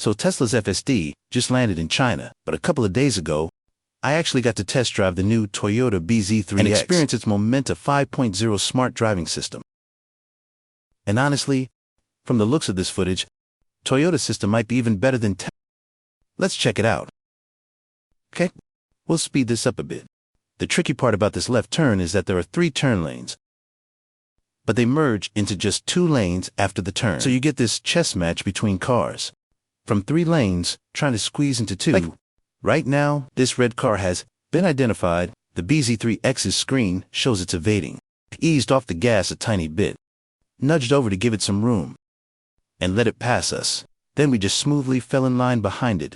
So Tesla's FSD just landed in China, but a couple of days ago, I actually got to test drive the new Toyota BZ3 and experience its Momenta 5.0 smart driving system. And honestly, from the looks of this footage, Toyota's system might be even better than Tesla. Let's check it out. Okay, we'll speed this up a bit. The tricky part about this left turn is that there are 3 turn lanes, but they merge into just 2 lanes after the turn. So you get this chess match between cars. From 3 lanes, trying to squeeze into 2. Like, right now, this red car has been identified. The BZ3X's screen shows it's evading. Eased off the gas a tiny bit, nudged over to give it some room, and let it pass us. Then we just smoothly fell in line behind it.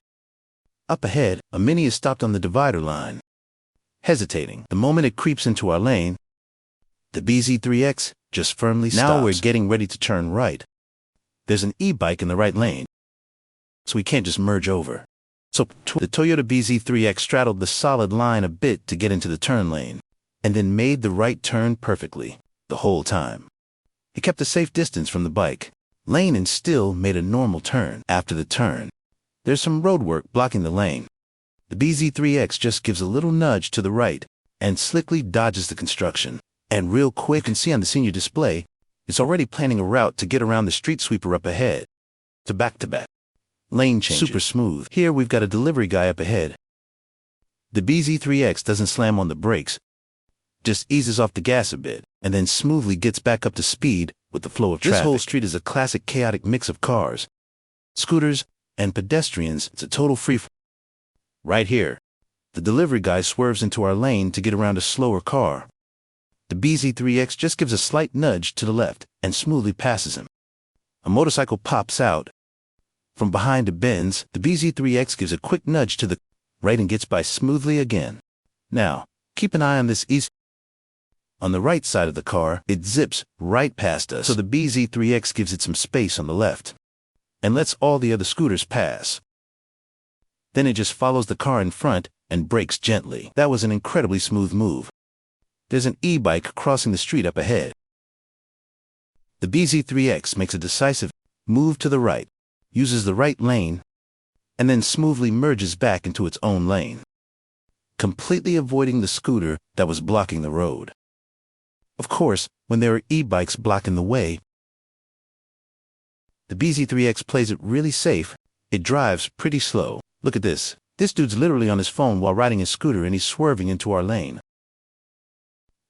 Up ahead, a Mini is stopped on the divider line, hesitating. The moment it creeps into our lane, the BZ3X just firmly stops. Now we're getting ready to turn right. There's an e-bike in the right lane, so we can't just merge over. So the Toyota BZ3X straddled the solid line a bit to get into the turn lane, and then made the right turn perfectly the whole time. It kept a safe distance from the bike lane and still made a normal turn. After the turn, there's some roadwork blocking the lane. The BZ3X just gives a little nudge to the right and slickly dodges the construction. And real quick, you can see on the senior display, it's already planning a route to get around the street sweeper up ahead. To back-to-back. Lane changes. Super smooth. Here we've got a delivery guy up ahead. The BZ3X doesn't slam on the brakes, just eases off the gas a bit, and then smoothly gets back up to speed with the flow of traffic. This whole street is a classic chaotic mix of cars, scooters, and pedestrians. It's a total free. Right here, the delivery guy swerves into our lane to get around a slower car. The BZ3X just gives a slight nudge to the left and smoothly passes him. A motorcycle pops out. From behind a Benz, the BZ3X gives a quick nudge to the right and gets by smoothly again. Now, keep an eye on this east. On the right side of the car, it zips right past us, so the BZ3X gives it some space on the left and lets all the other scooters pass. Then it just follows the car in front and brakes gently. That was an incredibly smooth move. There's an e-bike crossing the street up ahead. The BZ3X makes a decisive move to the right, uses the right lane, and then smoothly merges back into its own lane, completely avoiding the scooter that was blocking the road. Of course, when there are e-bikes blocking the way, the BZ3X plays it really safe. It drives pretty slow. Look at this. This dude's literally on his phone while riding his scooter and he's swerving into our lane.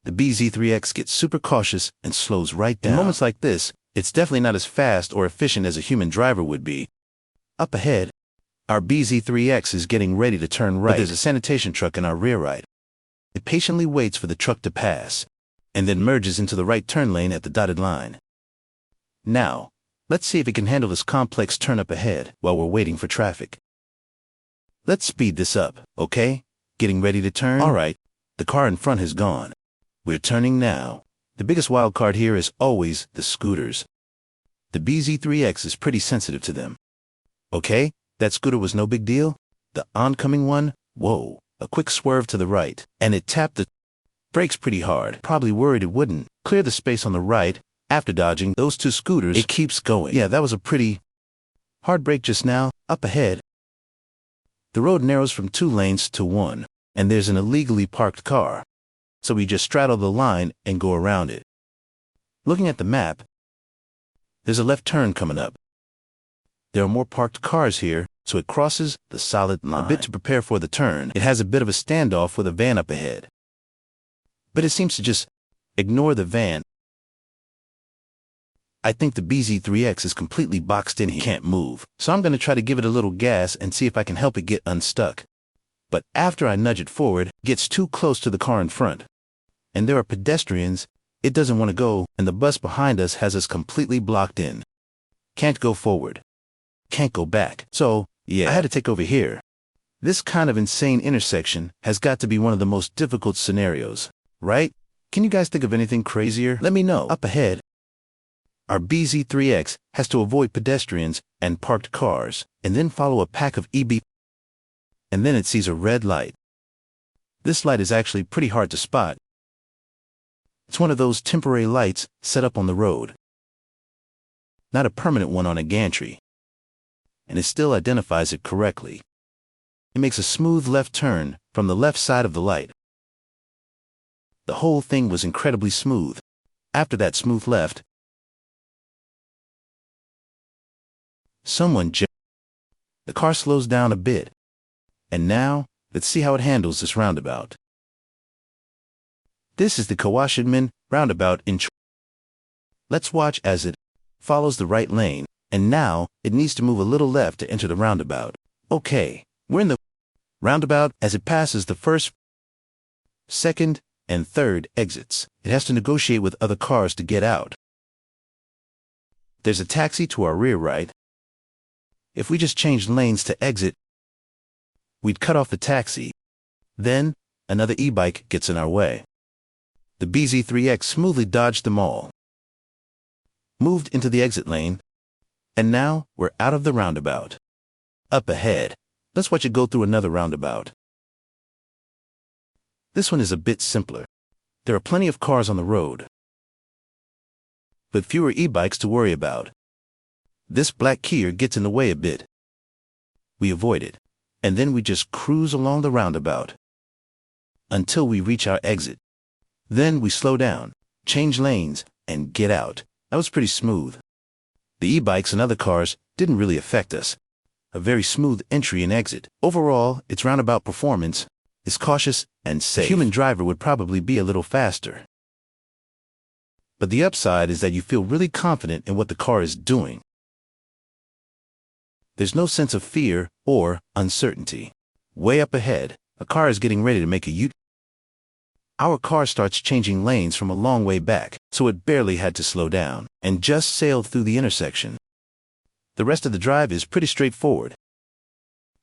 The BZ3X gets super cautious and slows right down. In moments like this, it's definitely not as fast or efficient as a human driver would be. Up ahead, our BZ3X is getting ready to turn right, but there's a sanitation truck in our rear right. It patiently waits for the truck to pass, and then merges into the right turn lane at the dotted line. Now, let's see if it can handle this complex turn up ahead while we're waiting for traffic. Let's speed this up, okay? Getting ready to turn? Alright, the car in front has gone. We're turning now. The biggest wild card here is always the scooters. The BZ3X is pretty sensitive to them. Okay, that scooter was no big deal. The oncoming one, whoa, a quick swerve to the right, and it tapped the brakes pretty hard. Probably worried it wouldn't clear the space on the right. After dodging those 2 scooters, it keeps going. Yeah, that was a pretty hard brake just now. Up ahead, the road narrows from 2 lanes to 1, and there's an illegally parked car. So we just straddle the line and go around it. Looking at the map, there's a left turn coming up. There are more parked cars here, so it crosses the solid line. A bit to prepare for the turn, it has a bit of a standoff with a van up ahead. But it seems to just ignore the van. I think the BZ3X is completely boxed in here. Can't move. So I'm going to try to give it a little gas and see if I can help it get unstuck. But after I nudge it forward, it gets too close to the car in front. And there are pedestrians, it doesn't want to go, and the bus behind us has us completely blocked in. Can't go forward. Can't go back. So, yeah, I had to take over here. This kind of insane intersection has got to be one of the most difficult scenarios, right? Can you guys think of anything crazier? Let me know. Up ahead, our BZ3X has to avoid pedestrians and parked cars, and then follow a pack of EB. And then it sees a red light. This light is actually pretty hard to spot. It's one of those temporary lights set up on the road, not a permanent one on a gantry. and it still identifies it correctly. It makes a smooth left turn from the left side of the light. The whole thing was incredibly smooth. After that smooth left, the car slows down a bit. And now, let's see how it handles this roundabout. This is the Kawashidman roundabout in Let's watch as it follows the right lane, and now it needs to move a little left to enter the roundabout. Okay, we're in the roundabout. As it passes the first, second, and third exits, it has to negotiate with other cars to get out. There's a taxi to our rear right. If we just changed lanes to exit, we'd cut off the taxi. Then, another e-bike gets in our way. The BZ3X smoothly dodged them all, moved into the exit lane, and now we're out of the roundabout. Up ahead, let's watch it go through another roundabout. This one is a bit simpler. There are plenty of cars on the road, but fewer e-bikes to worry about. This black Kia gets in the way a bit. We avoid it, and then we just cruise along the roundabout until we reach our exit. Then we slow down, change lanes, and get out. That was pretty smooth. The e-bikes and other cars didn't really affect us. A very smooth entry and exit. Overall, its roundabout performance is cautious and safe. A human driver would probably be a little faster. But the upside is that you feel really confident in what the car is doing. There's no sense of fear or uncertainty. Way up ahead, a car is getting ready to make a U-turn. Our car starts changing lanes from a long way back, so it barely had to slow down and just sailed through the intersection. The rest of the drive is pretty straightforward.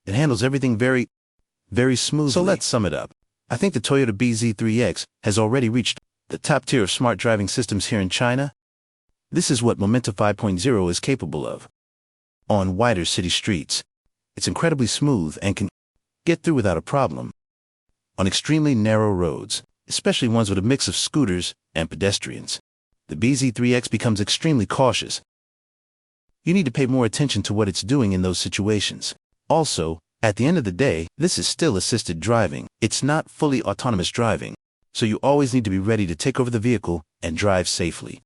It handles everything very, very smoothly. So let's sum it up. I think the Toyota BZ3X has already reached the top tier of smart driving systems here in China. This is what Momenta 5.0 is capable of. On wider city streets, it's incredibly smooth and can get through without a problem. On extremely narrow roads, especially ones with a mix of scooters and pedestrians, the BZ3X becomes extremely cautious. You need to pay more attention to what it's doing in those situations. Also, at the end of the day, this is still assisted driving. It's not fully autonomous driving, so you always need to be ready to take over the vehicle and drive safely.